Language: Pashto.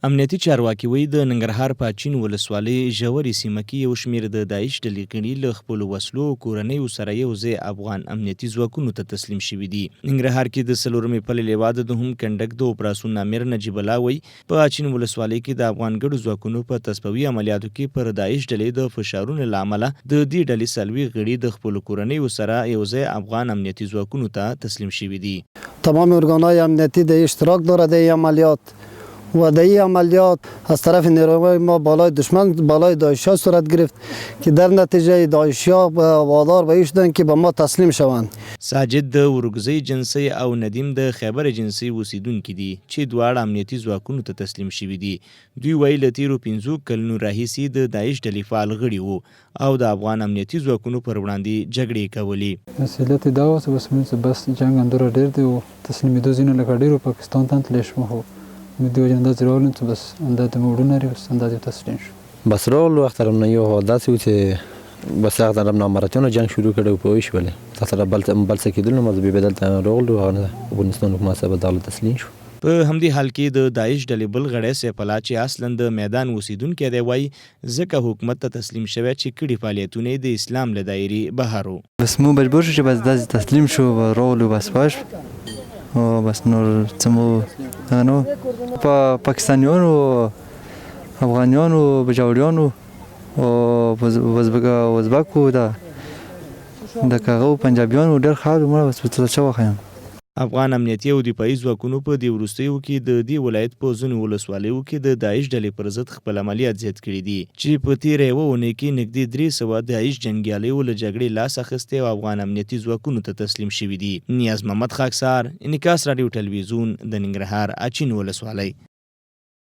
امنیتي چارواکي وایي د ننګرهار په اچین ولسوالۍ ژورې سیمه کې یو شمېر د داعش ډلې غړي له خپلو وسلو او کورنیو سره یو ځای افغان امنیتي ځواکونو ته تسلیم شوي دي. ننګرهار کې د څلورمې پلې لواء د دوهم کنډک د اپراسیون امیر نجیب الله وایي په اچین ولسوالۍ کې د افغان ګډو ځواکونو په تصفوي عملیاتو کې پر داعش ډلې د فشارونو له امله د دې ډلې څلوېښت غړي د خپلو کورنیو سره یو ځای افغان امنیتي ځواکونو ته تسلیم شوي دي. تمام ارگان‌های امنیتی در اشتراک دارد در این عملیات و در این عملیات از طرف نیروهای ما بالای دشمن بالای داعش‌ها صورت گرفت که در نتیجه داعش‌ها وادار به این شدند که به ما تسلیم شوند. ساجد د ورګزی جنسي او ندیم د خیبر جنسي اوسیدونکي دي چې دواړه امنیتي ځواکونو ته تسلیم شوي دي. دوی وایي له تیرو 15 کلونو راهیسې د داعش ډلې فعال غړي وو او د افغان امنیتي ځواکونو پر وړاندې جګړې کولې. مسئولیت دا و چې بس جنگ هم دوره ډېر دی او تسلیمېدو ځینو لکه ډېرو پاکستان ته تللی شوم خو مدې وجه اندازې راغلم چې بس اندازې مې وړو لري بس اندازې تسلیم شو. بس راغلو وخت رم نه یو داسې و چې بس هغه رم نامراتیانو جنګ شروع کړی پوه شولې تا سره بل څه کېدل نو مزه بیا دلته راغلو افغانستان حکومت صاحب دغه تسلیم شو. په همدې حال کې د داعش ډلې بل غړی سیف الله چې اصلا د میدان اوسیدونکی دی وایي ځکه حکومت ته تسلیم شوی چې کړي فعالیتونه د اسلام له دایرې بهر وو. بس مو مجبور شو چې بس داسې تسلیم شو و راغلو بس پاش او بس نور څه مو نو په پاکستانیانو افغانیانو بجاوریانو او وزبکو د کاغو پنجابیانو ډېر خاورو مړه بس په څه وښیم. افغان امنیتي او دفاعي ځواکونو په دې وروستیو کې د دې ولایت په ځینو ولسوالیو کې د داعش ډلې پر ضد خپل عملیات زیات کړي دي چې په تېره یوه اونۍ کې نږدې 300 داعش جنګیالیو له جګړې لاس اخیستی او افغان امنیتي ځواکونو ته تسلیم شوي دي. نیاز محمد خاکسار، انعکاس راډیو ټلویزیون د ننګرهار اچین ولسوالۍ.